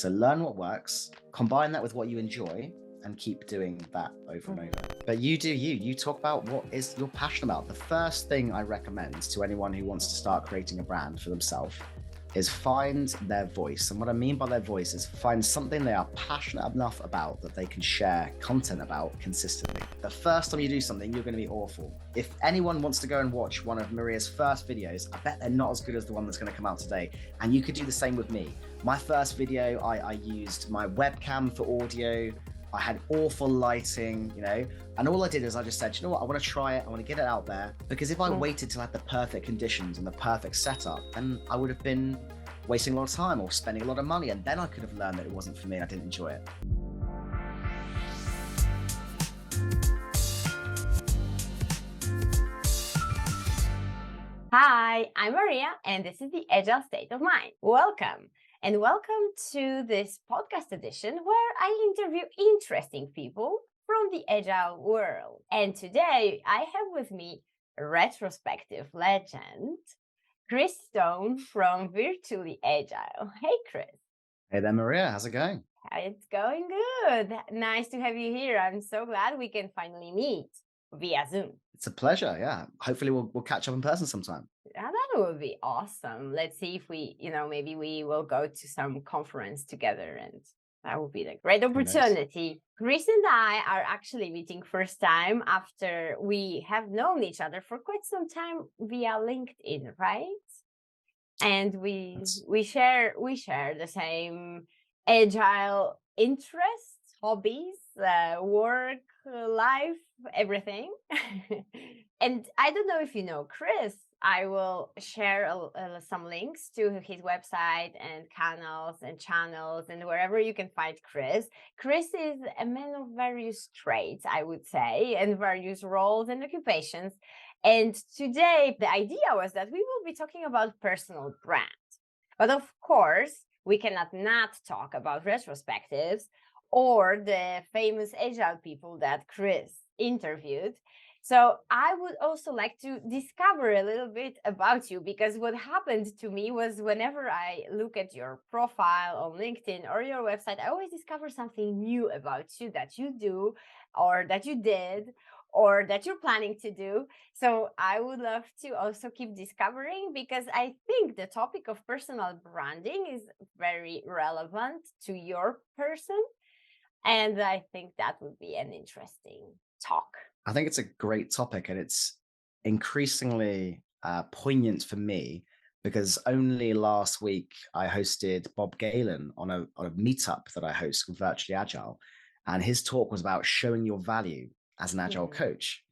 So learn what works, combine that with what you enjoy, and keep doing that over and over. But you do you talk about what is you're passionate about. The first thing I recommend to anyone who wants to start creating a brand for themselves is find their voice. And what I mean by their voice is find something they are passionate enough about that they can share content about consistently. The first time you do something, you're going to be awful. If anyone wants to go and watch one of Maria's first videos, I bet they're not as good as the one that's going to come out today. And you could do the same with me. My first video, I used my webcam for audio. I had awful lighting, and all I did is I just said, you know what, I want to try it. I want to get it out there, because if I waited till I had the perfect conditions and the perfect setup, then I would have been wasting a lot of time or spending a lot of money. And then I could have learned that it wasn't for me and I didn't enjoy it. Hi, I'm Maria, and this is the Agile State of Mind. Welcome. And welcome to this podcast edition where I interview interesting people from the Agile world. And today I have with me a retrospective legend, Chris Stone from Virtually Agile. Hey, Chris. Hey there, Maria. How's it going? It's going good. Nice to have you here. I'm so glad we can finally meet via Zoom. It's a pleasure. Yeah. Hopefully we'll catch up in person sometime. Yeah, that would be awesome. Let's see if we, maybe we will go to some conference together, and that would be a great opportunity. Chris and I are actually meeting first time after we have known each other for quite some time via LinkedIn, right? And we share the same agile interests, hobbies, work, life, everything. And I don't know if you know Chris. I will share some links to his website and canals and channels and wherever you can find Chris. Chris is a man of various traits, I would say, and various roles and occupations. And today, the idea was that we will be talking about personal brand. But of course, we cannot not talk about retrospectives or the famous Agile people that Chris interviewed. So I would also like to discover a little bit about you, because what happened to me was whenever I look at your profile on LinkedIn or your website, I always discover something new about you that you do or that you did or that you're planning to do. So I would love to also keep discovering, because I think the topic of personal branding is very relevant to your person. And I think that would be an interesting talk. I think it's a great topic, and it's increasingly poignant for me because only last week I hosted Bob Galen on a meetup that I host with Virtually Agile, and his talk was about showing your value as an Agile coach.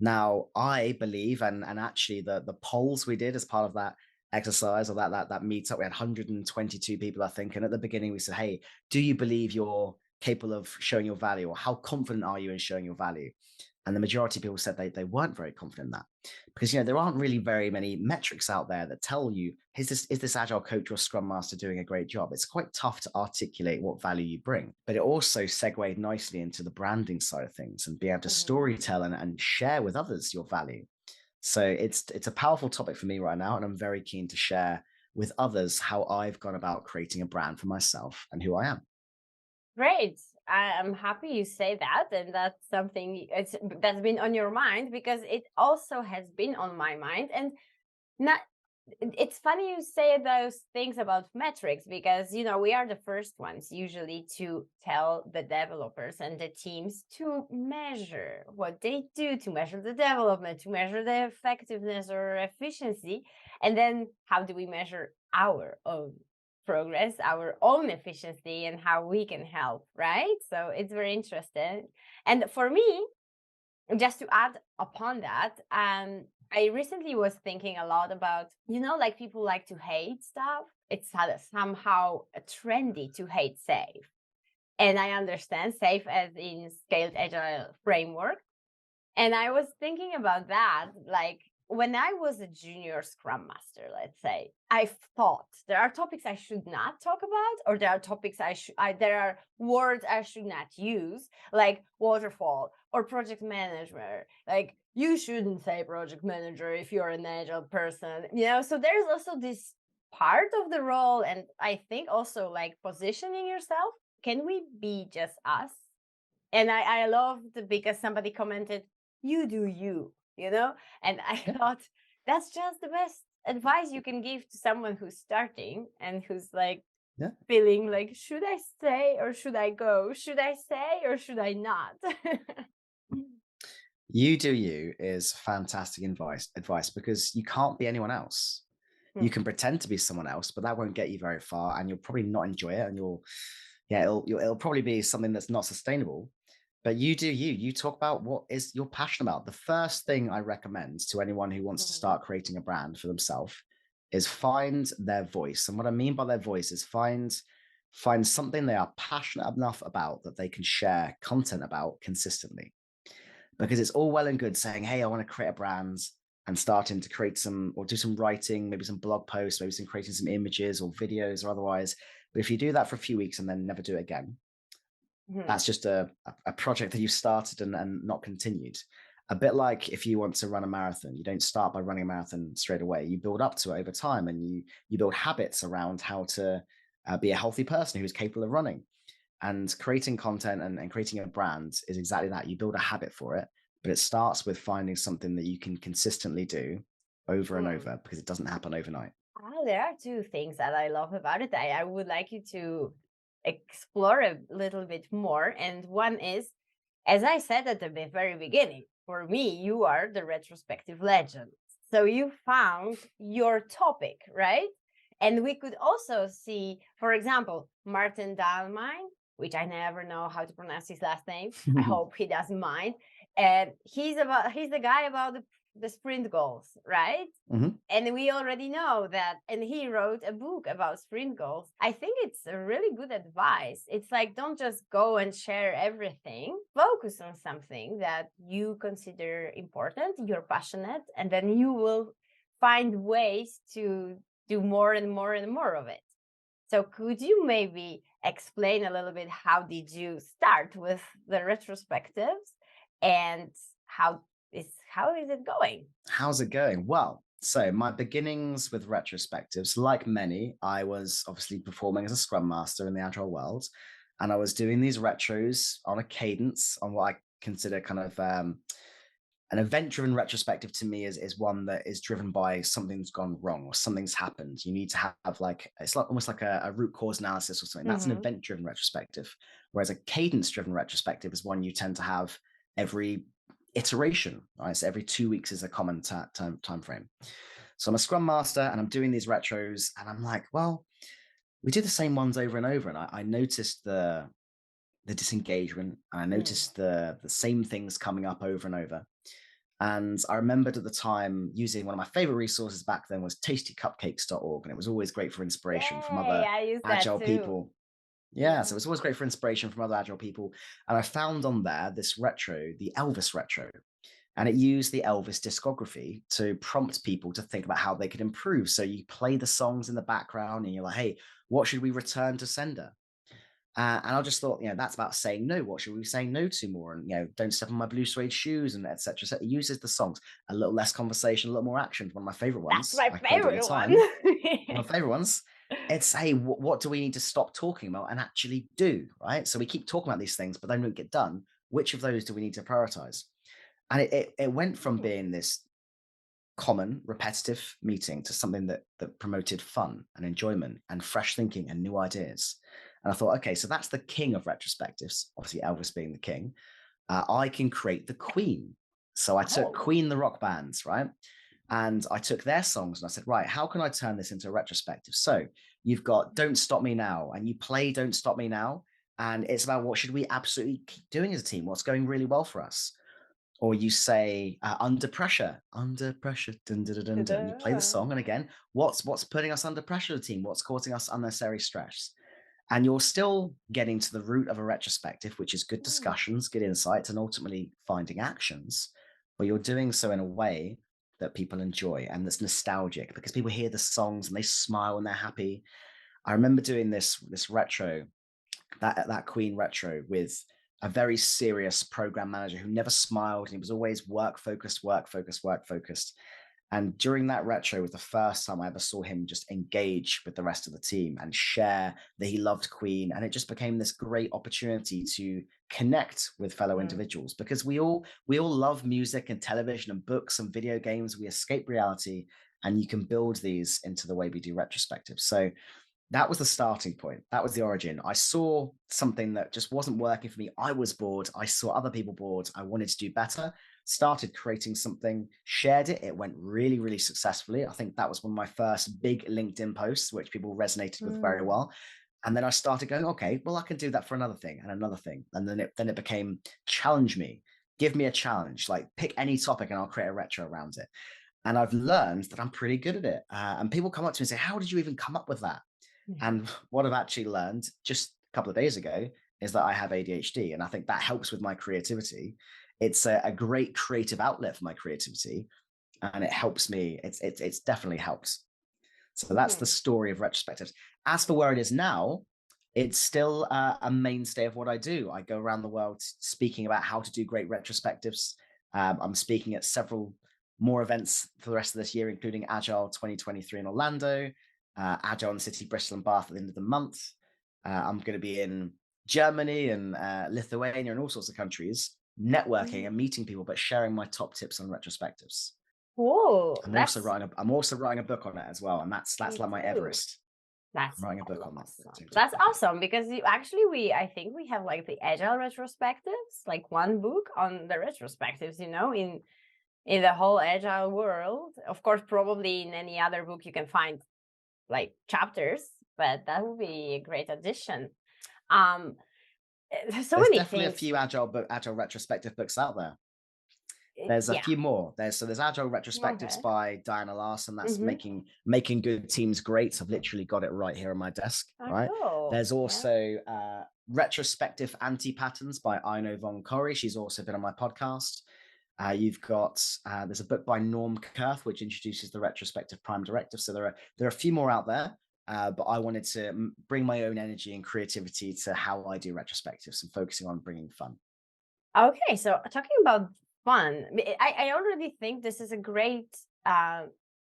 Now, I believe, and actually the polls we did as part of that exercise or that meetup, we had 122 people, I think, and at the beginning we said, hey, do you believe you're capable of showing your value, or how confident are you in showing your value? And the majority of people said they weren't very confident in that, because there aren't really very many metrics out there that tell you, is this Agile coach or Scrum Master doing a great job? It's quite tough to articulate what value you bring. But it also segued nicely into the branding side of things and be able to storytell and share with others your value. So it's a powerful topic for me right now, and I'm very keen to share with others how I've gone about creating a brand for myself and who I am. Great. I'm happy you say that, and that's something that's been on your mind, because it also has been on my mind. And it's funny you say those things about metrics, because we are the first ones usually to tell the developers and the teams to measure what they do, to measure the development, to measure the effectiveness or efficiency. And then how do we measure our own progress, our own efficiency, and how we can help, right? So it's very interesting. And for me, just to add upon that, I recently was thinking a lot about, like people like to hate stuff. It's somehow trendy to hate SAFe. And I understand SAFe as in Scaled Agile Framework. And I was thinking about that, like, when I was a junior Scrum Master, let's say, I thought there are topics I should not talk about, or there are topics there are words I should not use, like waterfall or project manager. Like, you shouldn't say project manager if you're an Agile person, So there's also this part of the role, and I think also like positioning yourself. Can we be just us? And I loved because somebody commented, you do you, you know? And I Yeah. thought that's just the best advice you can give to someone who's starting and who's like Yeah. feeling like, should I stay or should I go? Should I stay or should I not? You do you is fantastic advice because you can't be anyone else. You Hmm. can pretend to be someone else, but that won't get you very far, and you'll probably not enjoy it, and it'll probably be something that's not sustainable. But you do you. You talk about what is you're passionate about. The first thing I recommend to anyone who wants to Mhm. start creating a brand for themselves is find their voice. And what I mean by their voice is find something they are passionate enough about that they can share content about consistently. Because it's all well and good saying, hey, I want to create a brand and starting to create some or do some writing, maybe some blog posts, maybe some creating some images or videos or otherwise. But if you do that for a few weeks and then never do it again, Mhm. that's just a project that you started and not continued. A bit like if you want to run a marathon, you don't start by running a marathon straight away. You build up to it over time, and you build habits around how to be a healthy person who's capable of running. And creating content and creating a brand is exactly that. You build a habit for it, but it starts with finding something that you can consistently do over and Hmm. over because it doesn't happen overnight. There are two things that I love about it. I would like you to explore a little bit more. And one is, as I said at the very beginning, for me, you are the retrospective legend. So you found your topic, right? And we could also see, for example, Martin Dahlmeier, which I never know how to pronounce his last name. I hope he doesn't mind. And he's the guy about the sprint goals, right? Mhm. And we already know that, and he wrote a book about sprint goals. I think it's a really good advice. It's like, don't just go and share everything, focus on something that you consider important, you're passionate, and then you will find ways to do more and more and more of it. So could you maybe explain a little bit, how did you start with the retrospectives, and how is it going? How's it going? Well, so my beginnings with retrospectives, like many, I was obviously performing as a Scrum Master in the Agile world, and I was doing these retros on a cadence on what I consider kind of an event-driven retrospective. To me is one that is driven by something's gone wrong or something's happened. You need to have like it's like almost like a root cause analysis or something. That's an Mm-hmm. event-driven retrospective, whereas a cadence-driven retrospective is one you tend to have every iteration. Right, so every 2 weeks is a common time frame. So I'm a Scrum Master and I'm doing these retros, and I'm like, well, we do the same ones over and over, and I noticed the disengagement. And I Mm. noticed the same things coming up over and over. And I remembered at the time using one of my favorite resources back then was tastycupcakes.org. And it was always great for inspiration from Yay, other I use that agile too. people. Yeah, so Yeah. it was always great for inspiration from other agile people. And I found on there this retro, the Elvis retro, and it used the Elvis discography to prompt people to think about how they could improve. So you play the songs in the background and you're like, hey, what should we return to sender? And I just thought, that's about saying no. What should we be saying no to more? And, don't step on my blue suede shoes and etc. So it uses the songs, a little less conversation, a little more action. One of my favorite That's ones. my I quote it all the favorite one. time. One of my favorite ones. It's, hey, what do we need to stop talking about and actually do? Right. So we keep talking about these things, but they don't get done. Which of those do we need to prioritize? And it went from Mm. being this common, repetitive meeting to something that promoted fun and enjoyment and fresh thinking and new ideas. And I thought, okay, so that's the king of retrospectives. Obviously, Elvis being the king. I can create the Queen. So I took Oh. Queen, the rock bands, right? And I took their songs and I said, right, how can I turn this into a retrospective? So you've got Don't Stop Me Now, and you play Don't Stop Me Now. And it's about what should we absolutely keep doing as a team? What's going really well for us? Or you say under pressure, dun, dun, dun, dun, dun, and you play the Ta-da. song. And again, what's putting us under pressure, the team? What's causing us unnecessary stress? And you're still getting to the root of a retrospective, which is good Mm. discussions, good insights, and ultimately finding actions. But you're doing so in a way that people enjoy and that's nostalgic because people hear the songs and they smile and they're happy. I remember doing this retro, that Queen retro, with a very serious program manager who never smiled, and he was always work focused, work focused, work focused. And during that retro was the first time I ever saw him just engage with the rest of the team and share that he loved Queen. And it just became this great opportunity to connect with fellow Mm. individuals, because we all love music and television and books and video games. We escape reality, and you can build these into the way we do retrospectives. So that was the starting point. That was the origin. I saw something that just wasn't working for me. I was bored. I saw other people bored. I wanted to do better. Started creating something, shared it. It went really, really successfully. I think that was one of my first big LinkedIn posts, which people resonated with very Mm. well. And then I started going, okay, well, I can do that for another thing and another thing. And then it became challenge me, give me a challenge, like pick any topic and I'll create a retro around it. And I've learned that I'm pretty good at it. And people come up to me and say, how did you even come up with that? And what I've actually learned just a couple of days ago is that I have ADHD. And I think that helps with my creativity. It's a great creative outlet for my creativity. And it helps me. It's definitely helped. So that's the Mm. story of retrospectives. As for where it is now, it's still a mainstay of what I do. I go around the world speaking about how to do great retrospectives. I'm speaking at several more events for the rest of this year, including Agile 2023 in Orlando, Agile in City, Bristol, and Bath at the end of the month. I'm going to be in Germany and Lithuania and all sorts of countries, networking and Mm. meeting people, but sharing my top tips on retrospectives. Cool. I'm also writing a book on it as well, and that's Me like my too. Everest. I'm That's writing a book on that awesome. too. That's Yeah. awesome because I think we have like the agile retrospectives, like one book on the retrospectives, in the whole agile world. Of course, probably in any other book you can find like chapters, but that would be a great addition. Um, there's so There's many definitely a things. few agile retrospective books out there. There's a Yeah. few more. There's Agile Retrospectives Okay. by Diana Larson. That's Mm-hmm. making good teams great. I've literally got it right here on my desk. Oh, Right. cool. There's Yeah. also Retrospective Anti Patterns by Ino von Corey. She's also been on my podcast. You've got there's a book by Norm Kurth which introduces the retrospective prime directive. So there are a few more out there. But I wanted to bring my own energy and creativity to how I do retrospectives and focusing on bringing fun. Okay, so talking about fun, I already think this is a great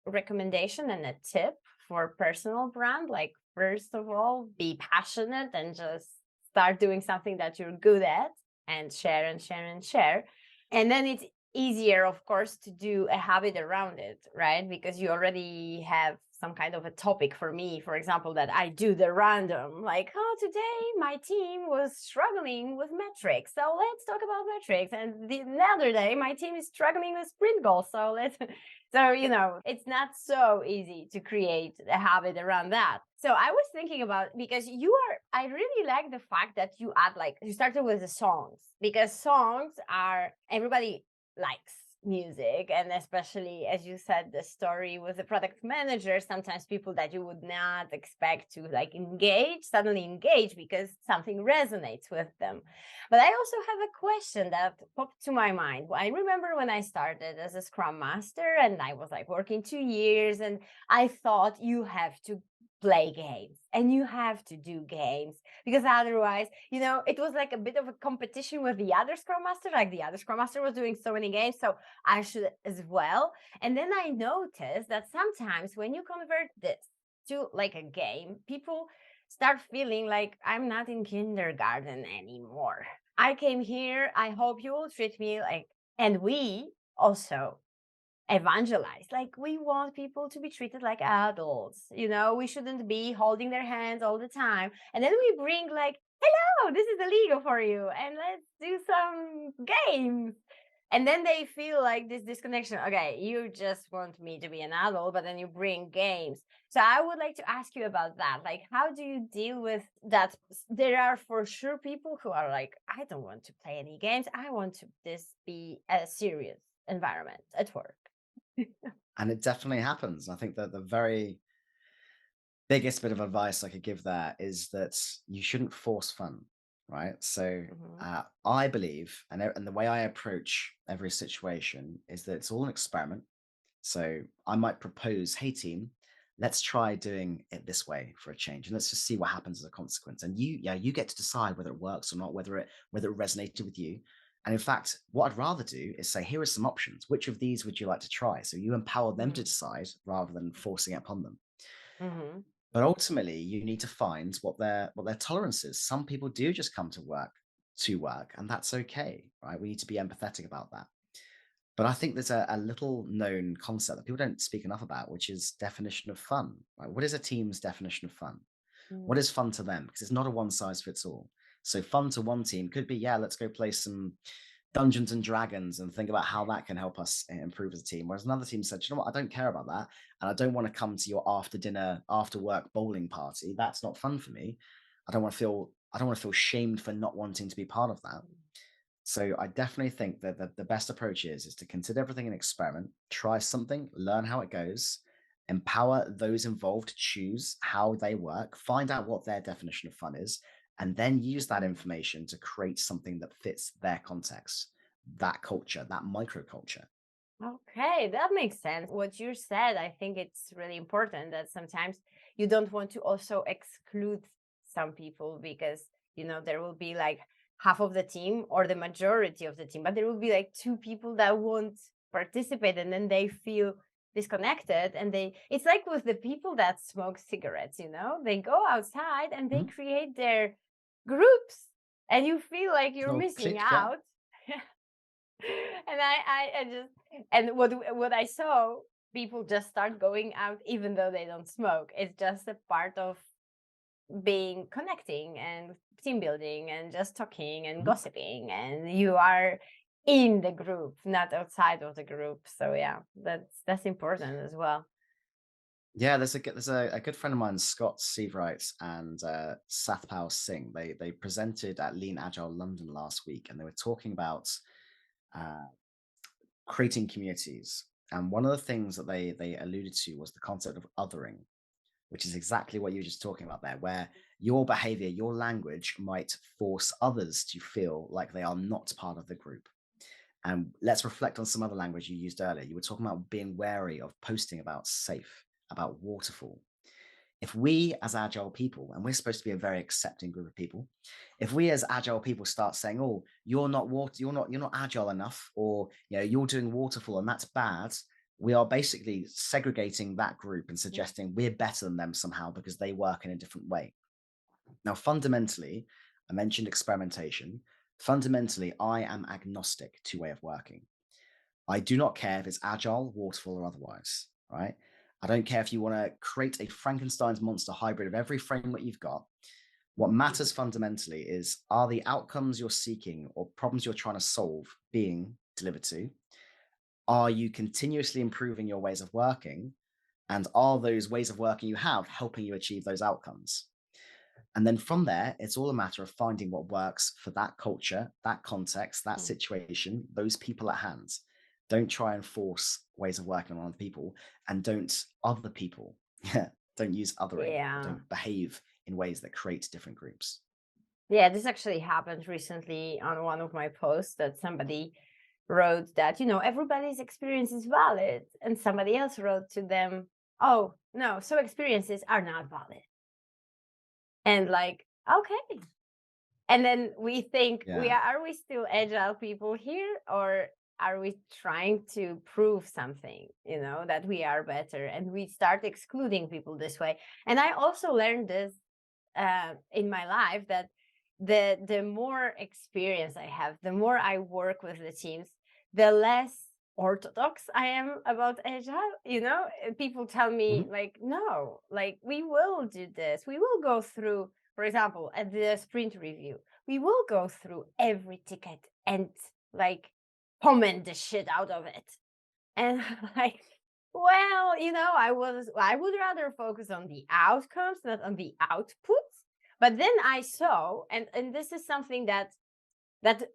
recommendation and a tip for personal brand. Like, first of all, be passionate and just start doing something that you're good at and share and share and share. And then it's easier, of course, to do a habit around it, right? Because you already have some kind of a topic. For me, for example, that I do the random, like, oh, today my team was struggling with metrics, so let's talk about metrics. And the other day my team is struggling with sprint goals, so let's so it's not so easy to create a habit around that. So I was thinking about, because I really like the fact that you add, like, you started with the songs, because songs are, everybody likes music, and especially, as you said, the story with the product manager, sometimes people that you would not expect to like suddenly engage because something resonates with them. But I also have a question that popped to my mind. I remember when I started as a Scrum Master and I was like working 2 years, and I thought you have to play games and you have to do games, because otherwise, it was like a bit of a competition with the other Scrum Master. Like, the other Scrum Master was doing so many games, so I should as well. And then I noticed that sometimes when you convert this to like a game, people start feeling like, I'm not in kindergarten anymore. I came here, I hope you will treat me like, and we also evangelize, like, we want people to be treated like adults. We shouldn't be holding their hands all the time. And then we bring like, hello, this is illegal for you, and let's do some games. And then they feel like this disconnection. Okay, you just want me to be an adult, but then you bring games. So I would like to ask you about that. Like, how do you deal with that? There are for sure people who are like, I don't want to play any games, I want to this be a serious environment at work. And it definitely happens. I think that the very biggest bit of advice I could give there is that you shouldn't force fun, right? So Mhm. I believe, and the way I approach every situation is that it's all an experiment. So I might propose, hey team, let's try doing it this way for a change, and let's just see what happens as a consequence. And you get to decide whether it works or not, whether it resonated with you. And in fact, what I'd rather do is say, here are some options. Which of these would you like to try? So you empower them to decide rather than forcing it upon them. Mm-hmm. But ultimately, you need to find what their tolerance is. Some people do just come to work, and that's okay, right? We need to be empathetic about that. But I think there's a little known concept that people don't speak enough about, which is definition of fun. Right? What is a team's definition of fun? What is fun to them? Because it's not a one size fits all. So fun to one team could be, yeah, let's go play some Dungeons and Dragons and think about how that can help us improve as a team. Whereas another team said, you know what, I don't care about that. And I don't want to come to your after dinner, after work bowling party. That's not fun for me. I don't want to feel shamed for not wanting to be part of that. So I definitely think that the best approach is to consider everything an experiment, try something, learn how it goes, empower those involved to choose how they work, find out what their definition of fun is, and then use that information to create something that fits their context, that culture, that microculture. Okay, that makes sense. What you said, I think it's really important that sometimes you don't want to also exclude some people because, there will be like half of the team or the majority of the team, but there will be like two people that won't participate and then they feel disconnected. And it's like with the people that smoke cigarettes, they go outside and they Mhm. create their groups and you feel like you're No, missing click, yeah. out. And I just and what I saw, people just start going out even though they don't smoke. It's just a part of being connecting and team building and just talking and Mhm. gossiping, and you are in the group, not outside of the group. So yeah, that's important as well. Yeah, there's a good friend of mine, Scott Seavright and Sathpal Singh. They presented at Lean Agile London last week, and they were talking about uh, creating communities. And one of the things that they alluded to was the concept of othering, which is exactly what you were just talking about there, where your behavior, your language might force others to feel like they are not part of the group. And let's reflect on some other language you used earlier. You were talking about being wary of posting about safe, about waterfall. If we as agile people, and we're supposed to be a very accepting group of people, if we as agile people start saying, oh, you're not agile enough, or you're doing waterfall and that's bad, we are basically segregating that group and suggesting we're better than them somehow because they work in a different way. Now, fundamentally, I mentioned experimentation. Fundamentally, I am agnostic to way of working. I do not care if it's agile, waterfall, or otherwise, right? I don't care if you want to create a Frankenstein's monster hybrid of every framework you've got. What matters fundamentally is, are the outcomes you're seeking or problems you're trying to solve being delivered to? Are you continuously improving your ways of working? And are those ways of working you have helping you achieve those outcomes? And then from there, it's all a matter of finding what works for that culture, that context, that situation, those people at hand. Don't try and force ways of working on other people, and don't other people. Yeah. Don't use othering or Yeah. don't behave in ways that create different groups. Yeah, this actually happened recently on one of my posts that somebody wrote that, everybody's experience is valid. And somebody else wrote to them, oh, no, so experiences are not valid. And like, okay. And then we think, Yeah. are we still agile people here? Or are we trying to prove something, that we are better? And we start excluding people this way. And I also learned this in my life, that the more experience I have, the more I work with the teams, the less orthodox I am about agile. People tell me Mhm. like, no, like we will do this. We will go through, for example, at the sprint review, we will go through every ticket and like comment the shit out of it. And like, well, I would rather focus on the outcomes, not on the outputs. But then I saw, and this is something that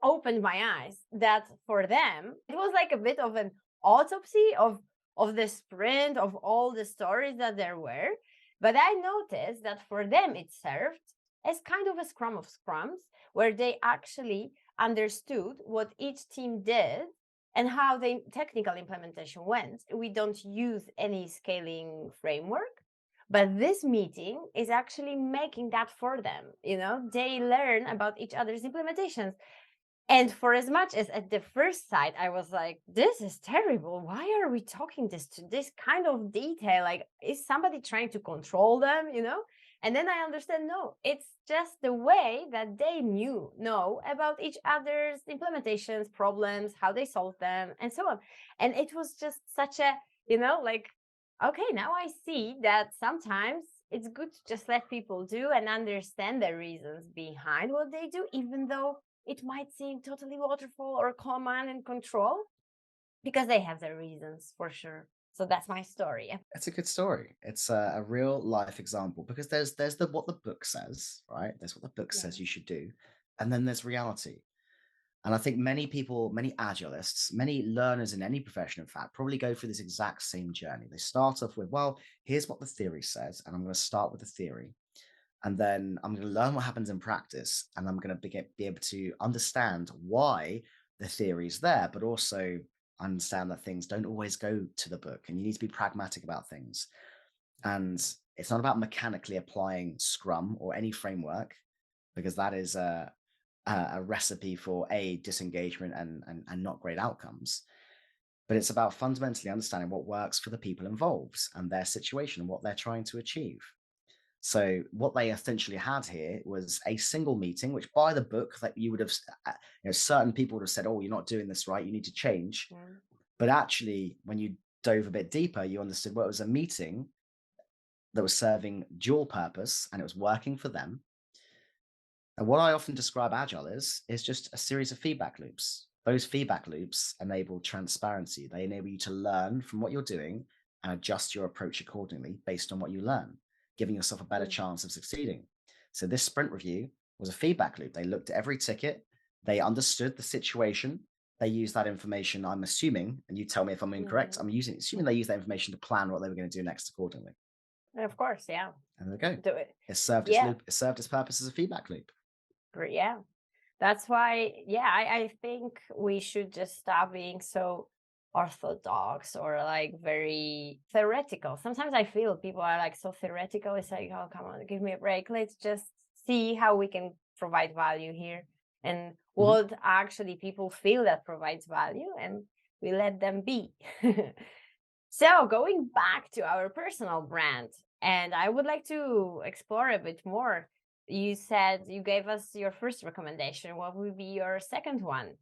opened my eyes, that for them it was like a bit of an autopsy of the sprint, of all the stories that there were. But I noticed that for them it served as kind of a scrum of scrums, where they actually understood what each team did and how the technical implementation went. We don't use any scaling framework, but this meeting is actually making that for them. They learn about each other's implementations. And for as much as at the first sight, I was like, this is terrible. Why are we talking this to this kind of detail? Like, is somebody trying to control them, you know? And then I understand, no, it's just the way that they know about each other's implementations, problems, how they solve them, and so on. And it was just such a, like, okay, now I see that sometimes it's good to just let people do and understand the reasons behind what they do, even though it might seem totally waterfall or command and control, because they have their reasons for sure. So that's my story. It's a good story. It's a real life example because there's the what the book says, right? There's what the book Yeah. says you should do, and then there's reality. And I think many people, many agilists, many learners in any profession, in fact, probably go through this exact same journey. They start off with, well, here's what the theory says, and I'm going to start with the theory. And then I'm going to learn what happens in practice, and I'm going to be able to understand why the theory is there, but also understand that things don't always go to the book, and you need to be pragmatic about things. And it's not about mechanically applying Scrum or any framework, because that is a recipe for disengagement and not great outcomes. But it's about fundamentally understanding what works for the people involved and their situation and what they're trying to achieve. So what they essentially had here was a single meeting, which by the book that you would have, certain people would have said, "Oh, you're not doing this right. You need to change." Yeah. But actually, when you dove a bit deeper, you understood, well, it was a meeting that was serving dual purpose and it was working for them. And what I often describe Agile is just a series of feedback loops. Those feedback loops enable transparency. They enable you to learn from what you're doing and adjust your approach accordingly based on what you learn, giving yourself a better Mm. chance of succeeding. So this sprint review was a feedback loop. They looked at every ticket, they understood the situation, they used that information, I'm assuming, and you tell me if I'm incorrect, Yeah. assuming they used that information to plan what they were going to do next accordingly. Of course, yeah. And there we go. Do it. It Yeah. served its purpose as a feedback loop. Great. Yeah. That's why, yeah, I think we should just stop being so orthodox or like very theoretical. Sometimes I feel people are like so theoretical. It's like, oh, come on, give me a break. Let's just see how we can provide value here and Mhm. what actually people feel that provides value, and we let them be. So, going back to our personal brand, and I would like to explore a bit more. You said you gave us your first recommendation. What would be your second one?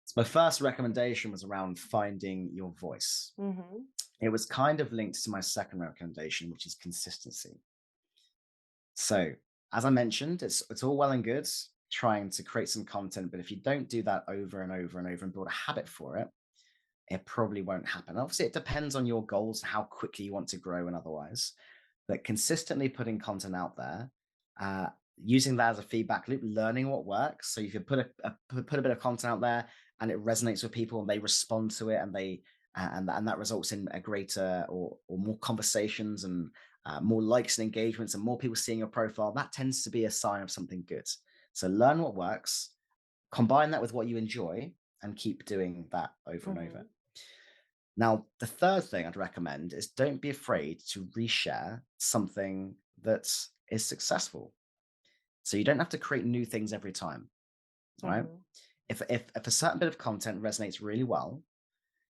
So my first recommendation was around finding your voice. Mm-hmm. It was kind of linked to my second recommendation, which is consistency. So, as I mentioned, it's all well and good trying to create some content, but if you don't do that over and over and over and build a habit for it, it probably won't happen. Obviously, it depends on your goals, how quickly you want to grow, and otherwise. But consistently putting content out there, uh, using that as a feedback loop, learning what works. So you can put put a bit of content out there, and it resonates with people, and they respond to it, and they and that results in a greater or more conversations and more likes and engagements, and more people seeing your profile. That tends to be a sign of something good. So learn what works, combine that with what you enjoy, and keep doing that over and over. Mm-hmm. Now, the third thing I'd recommend is don't be afraid to reshare something that is successful. So you don't have to create new things every time, right? Mm-hmm. If a certain bit of content resonates really well,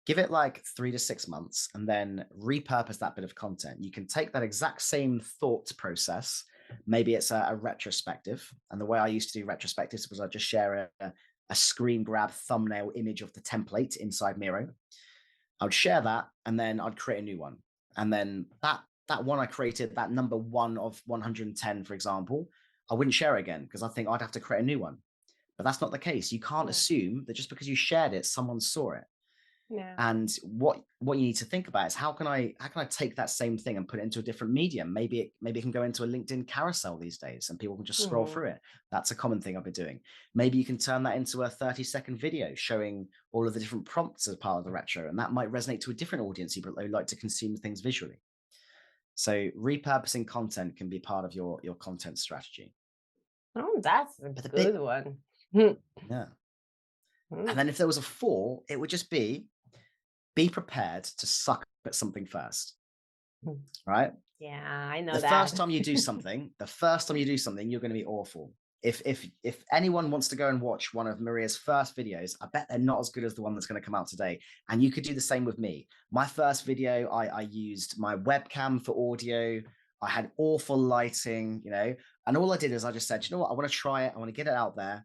give it like 3 to 6 months and then repurpose that bit of content. You can take that exact same thought process. Maybe it's a retrospective. And the way I used to do retrospectives was I just share a screen grab thumbnail image of the template inside Miro. I would share that and then I'd create a new one. And then that one I created, that number one of 110, for example, I wouldn't share it again because I think I'd have to create a new one. But that's not the case. You can't Yeah. assume that just because you shared it, someone saw it. Yeah. And what you need to think about is how can I take that same thing and put it into a different medium? Maybe it can go into a LinkedIn carousel these days and people can just scroll Mm-hmm. through it. That's a common thing I've been doing. Maybe you can turn that into a 30-second video showing all of the different prompts as part of the retro, and that might resonate to a different audience who like to consume things visually. So repurposing content can be part of your content strategy. Oh, that's a But the big good one. yeah. Mm. And then if there was a four, it would just be prepared to suck at something first, right? Yeah, I The know first that. time you do something, you're going to be awful. if anyone wants to go and watch one of Maria's first videos, I bet they're not as good as the one that's going to come out today. And you could do the same with me. My first video, I used my webcam for audio. I had awful lighting, and all I did is I just said, you know what, I want to try it. I want to get it out there.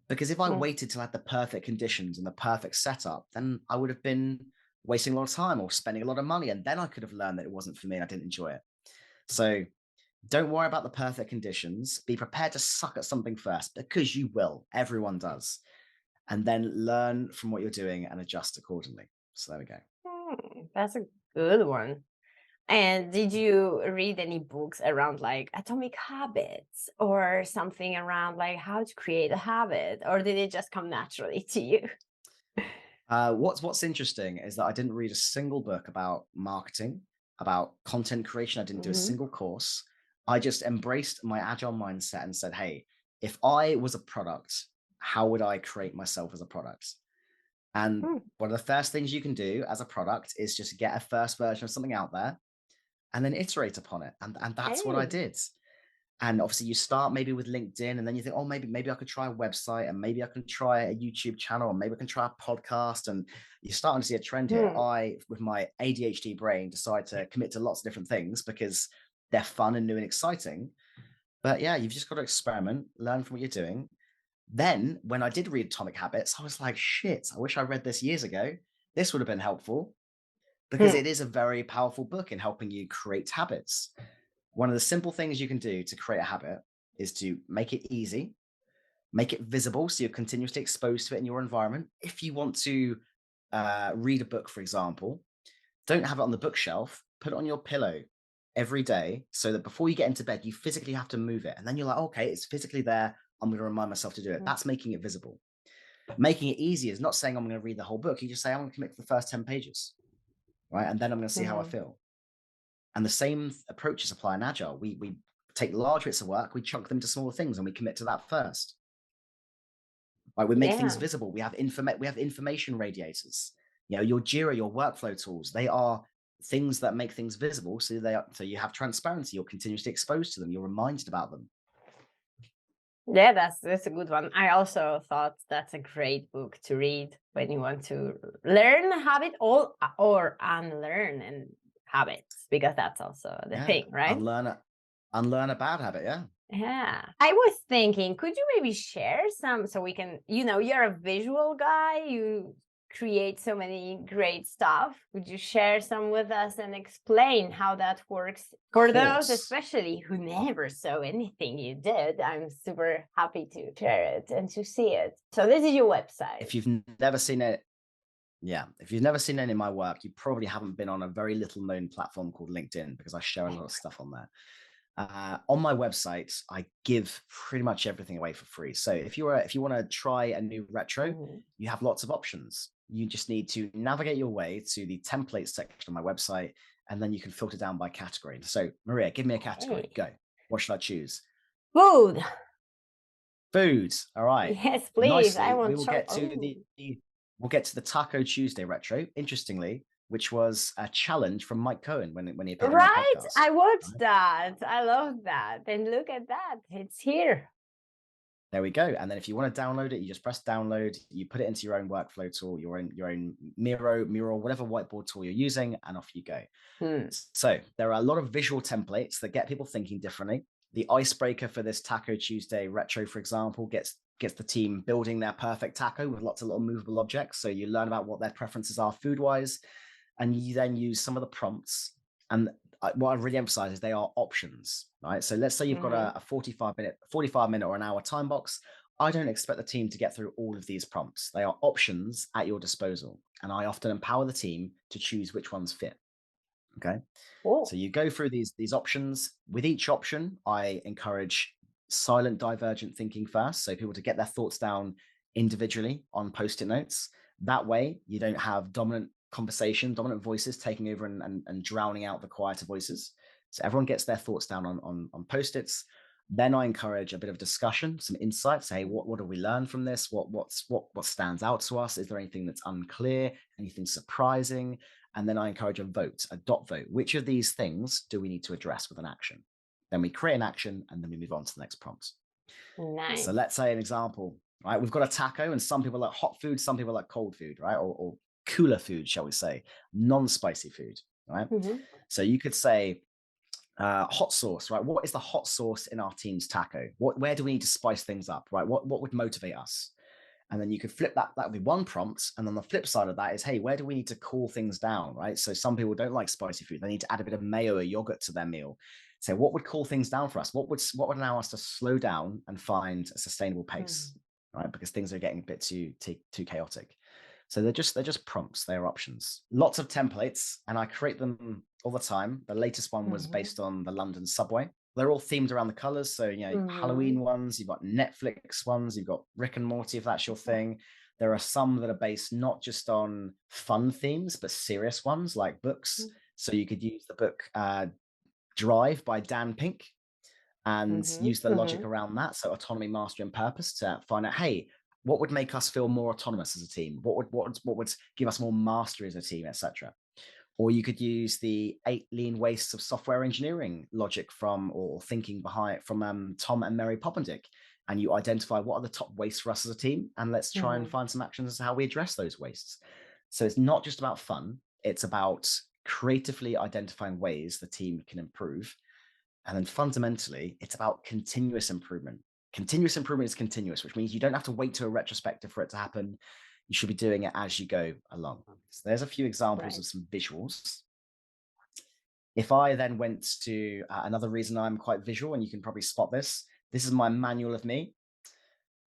Because if I waited till I had the perfect conditions and the perfect setup, then I would have been wasting a lot of time or spending a lot of money. And then I could have learned that it wasn't for me and I didn't enjoy it. So don't worry about the perfect conditions. Be prepared to suck at something first, because you will. Everyone does. And then learn from what you're doing and adjust accordingly. So there we go. That's a good one. And did you read any books around like atomic habits or something around like how to create a habit, or did it just come naturally to you? What's interesting is that I didn't read a single book about marketing, about content creation. I didn't do a single course. I just embraced my agile mindset and said, hey, if I was a product, how would I create myself as a product? And one of the first things you can do as a product is just get a first version of something out there and then iterate upon it. And that's what I did. And obviously you start maybe with LinkedIn, and then you think, oh, maybe I could try a website, and maybe I can try a YouTube channel, and maybe I can try a podcast. And you're starting to see a trend here. I, with my ADHD brain, decide to commit to lots of different things because they're fun and new and exciting. But yeah, you've just got to experiment, learn from what you're doing. Then when I did read Atomic Habits, I was like, shit, I wish I read this years ago. This would have been helpful, because it is a very powerful book in helping you create habits. One of the simple things you can do to create a habit is to make it easy, make it visible, so you're continuously exposed to it in your environment. If you want to read a book, for example, don't have it on the bookshelf, put it on your pillow every day, so that before you get into bed, you physically have to move it. And then you're like, okay, it's physically there. I'm going to remind myself to do it. That's making it visible. Making it easy is not saying I'm going to read the whole book. You just say, I'm going to commit to the first 10 pages, right? And then I'm going to see how I feel. And the same approaches apply in Agile. We take large bits of work, we chunk them to smaller things, and we commit to that first. Like, we make things visible. We have information radiators. Your Jira, your workflow tools, they are things that make things visible. So you have transparency. You're continuously exposed to them. You're reminded about them. Yeah, that's a good one. I also thought that's a great book to read when you want to learn a habit or unlearn and habits, because that's also the thing, right? Unlearn a bad habit. Yeah. I was thinking, could you maybe share some, so we can, you're a visual guy, you create so many great stuff. Would you share some with us and explain how that works for those, especially who never saw anything you did? I'm super happy to share it and to see it. So this is your website. If you've never seen it, if you've never seen any of my work, you probably haven't been on a very little known platform called LinkedIn, because I share a lot of stuff on there. On my website, I give pretty much everything away for free. So if you want to try a new retro, you have lots of options. You just need to navigate your way to the templates section of my website, and then you can filter down by category. So Maria, give me a category. Go. What should I choose? Food. All right. Yes, please. Nicely, we will get to we'll get to the Taco Tuesday retro. Interestingly, which was a challenge from Mike Cohen when he appeared on my podcast. I watched that. I love that. And look at that. It's here. There we go. And then if you want to download it, you just press download, you put it into your own workflow tool, your own Miro, whatever whiteboard tool you're using, and off you go. So there are a lot of visual templates that get people thinking differently. The icebreaker for this Taco Tuesday retro, for example, gets the team building their perfect taco with lots of little movable objects. So you learn about what their preferences are food-wise, and you then use some of the prompts. And what I really emphasize is they are options, right? So let's say you've got a 45 minute or an hour time box. I don't expect the team to get through all of these prompts. They are options at your disposal. And I often empower the team to choose which ones fit. Okay. So you go through these options. With each option, I encourage silent divergent thinking first. So people to get their thoughts down individually on Post-it notes. That way you don't have dominant voices taking over and drowning out the quieter voices. So everyone gets their thoughts down on Post-its. Then I encourage a bit of discussion, some insights. Hey, what do we learn from this? What stands out to us? Is there anything that's unclear? Anything surprising? And then I encourage a dot vote. Which of these things do we need to address with an action? Then we create an action, and then we move on to the next prompt. So Nice. let's say an example, right? We've got a taco, and some people like hot food, some people like cold food, right? Or cooler food, shall we say, non-spicy food, right? Mm-hmm. So you could say hot sauce, right? What is the hot sauce in our team's taco? Where do we need to spice things up, right? What would motivate us? And then you could flip that. That would be one prompt. And then the flip side of that is, hey, where do we need to cool things down, right? So some people don't like spicy food. They need to add a bit of mayo or yogurt to their meal. So what would cool things down for us? What would allow us to slow down and find a sustainable pace, right? Because things are getting a bit too chaotic. So they're just prompts. They're options. Lots of templates, and I create them all the time. The latest one was Mm-hmm. based on the London subway. They're all themed around the colors. So, Mm-hmm. Halloween ones, you've got Netflix ones, you've got Rick and Morty, if that's your thing. There are some that are based not just on fun themes, but serious ones like books. So you could use the book Drive by Dan Pink and Mm-hmm. use the Mm-hmm. logic around that. So autonomy, mastery, and purpose to find out, hey, what would make us feel more autonomous as a team? What would give us more mastery as a team, etc. Or you could use the 8 lean wastes of software engineering logic from or thinking behind from Tom and Mary Poppendick. And you identify what are the top wastes for us as a team. And let's try and Mm-hmm. find some actions as to how we address those wastes. So it's not just about fun, it's about creatively identifying ways the team can improve. And then fundamentally, it's about continuous improvement. Continuous improvement is continuous, which means you don't have to wait to a retrospective for it to happen. You should be doing it as you go along. So there's a few examples Right. of some visuals. If I then went to another reason I'm quite visual, and you can probably spot this, this is my manual of me.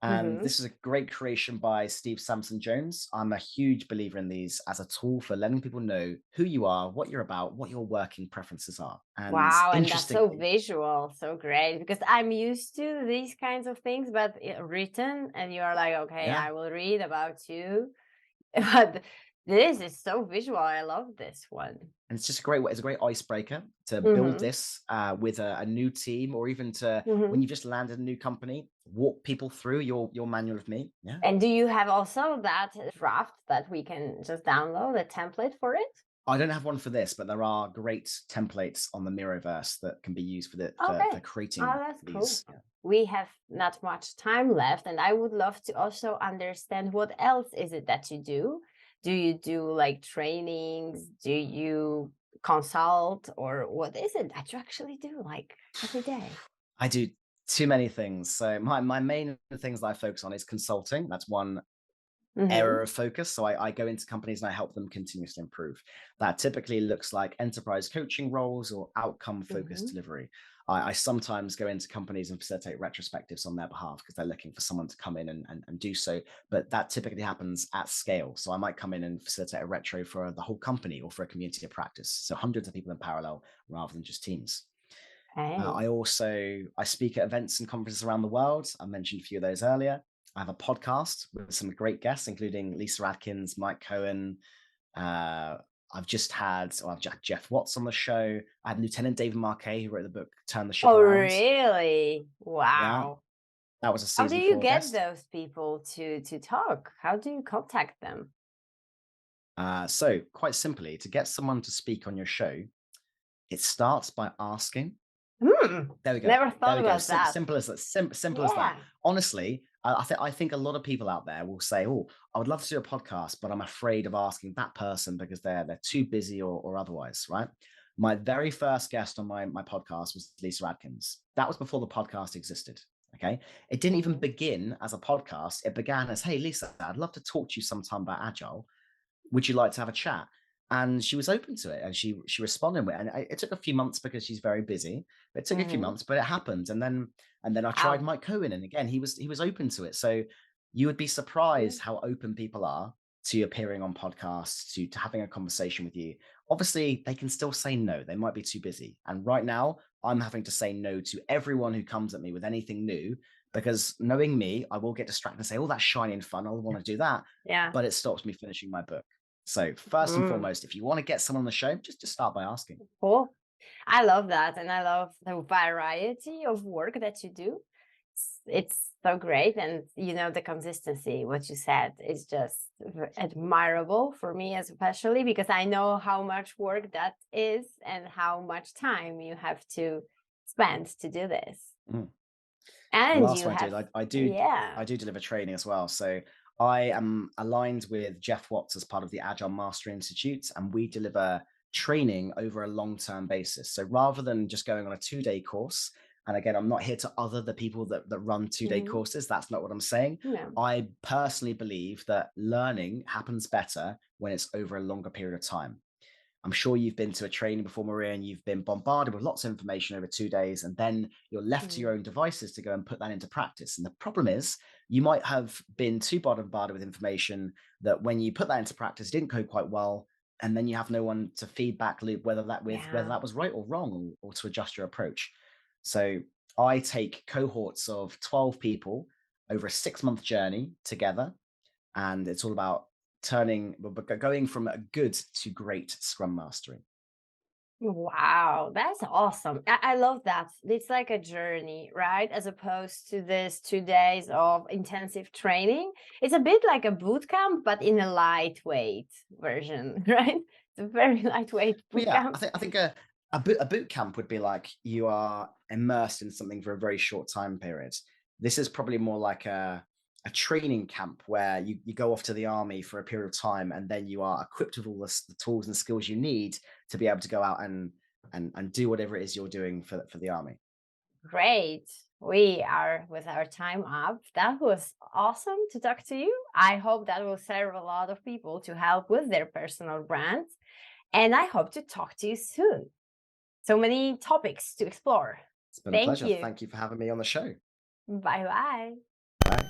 And Mm-hmm. this is a great creation by Steve Sampson Jones. I'm a huge believer in these as a tool for letting people know who you are, what you're about, what your working preferences are. And Wow, and that's so interestingly, visual, so great. Because I'm used to these kinds of things, but written, and you are like, okay, yeah, I will read about you. But this is so visual. I love this one. and it's just a great way. It's a great icebreaker to build Mm-hmm. this with a new team, or even to when Mm-hmm. you've just landed a new company, walk people through your manual of me. Yeah, And do you have also that draft that we can just download a template for it? I don't have one for this, but there are great templates on the Miroverse that can be used for the Okay. for Oh, creating that's cool. these. Yeah. We have not much time left, and I would love to also understand what else is it that you do? Do you do like trainings? Do you consult, or what is it that you actually do like every day? I do too many things. So my main things that I focus on is consulting. That's one area Mm-hmm. of focus. So I go into companies and I help them continuously improve. That typically looks like enterprise coaching roles or outcome focused Mm-hmm. delivery. I sometimes go into companies and facilitate retrospectives on their behalf because they're looking for someone to come in and do so. But that typically happens at scale. So I might come in and facilitate a retro for the whole company or for a community of practice. So hundreds of people in parallel rather than just teams. Hey. I speak at events and conferences around the world. I mentioned a few of those earlier. I have a podcast with some great guests, including Lisa Adkins, Mike Cohen. Uh, I've just had Jeff Watts on the show. I had Lieutenant David Marquet, who wrote the book Turn the Ship Oh, Around. really? Yeah, Wow. that was a How do season you four get guest. those people to talk? How do you contact them? So quite simply, to get someone to speak on your show, it starts by asking. Hmm. There we go. Never There thought we go. about that. Simple as that. Simple as that. Yeah. Honestly, I think a lot of people out there will say, "Oh, I would love to do a podcast, but I'm afraid of asking that person because they're too busy or otherwise." Right. My very first guest on my podcast was Lisa Adkins. That was before the podcast existed. Okay. It didn't even Mm-hmm. begin as a podcast. It began as, "Hey, Lisa, I'd love to talk to you sometime about Agile. Would you like to have a chat?" And she was open to it, and she responded with it. And it took a few months because she's very busy, but it took a few Mm-hmm. months, but it happened. And then I tried Wow. Mike Cohen, and again he was open to it. So you would be surprised how open people are to appearing on podcasts, to having a conversation with you. Obviously, they can still say no. They might be too busy. And right now, I'm having to say no to everyone who comes at me with anything new, because knowing me, I will get distracted and say, "Oh, that's shiny and fun. I want to do that." Yeah. But it stops me finishing my book. So first and Mm. foremost, if you want to get someone on the show, just start by asking. Cool. I love that. And I love the variety of work that you do. It's so great. And, the consistency, what you said, is just admirable for me, especially because I know how much work that is and how much time you have to spend to do this. Mm. The And last you one I have, did, yeah. I do deliver training as well. So I am aligned with Jeff Watts as part of the Agile Master Institute, and we deliver training over a long-term basis. So rather than just going on a 2-day course, and again, I'm not here to other the people that run 2-day Hmm. courses. That's not what I'm saying. Yeah. I personally believe that learning happens better when it's over a longer period of time. I'm sure you've been to a training before, Maria, and you've been bombarded with lots of information over 2 days, and then you're left to your Mm. own devices to go and put that into practice. And the problem is, you might have been too bombarded with information that when you put that into practice, it didn't go quite well, and then you have no one to feedback loop whether Yeah. that was right or wrong, or to adjust your approach. So I take cohorts of 12 people over a 6-month journey together, and it's all about going from a good to great Scrum mastering. Wow, that's awesome. I love that. It's like a journey, right? As opposed to this 2 days of intensive training. It's a bit like a boot camp, but in a lightweight version, right? It's a very lightweight Well, boot yeah, camp. I think a boot camp would be like you are immersed in something for a very short time period. This is probably more like a training camp where you go off to the army for a period of time, and then you are equipped with all the tools and skills you need to be able to go out and do whatever it is you're doing for the army. Great. We are with our time up. That was awesome to talk to you. I hope that will serve a lot of people to help with their personal brands. And I hope to talk to you soon. So many topics to explore. It's been a Thank pleasure. you. Thank you for having me on the show. Bye bye. Bye.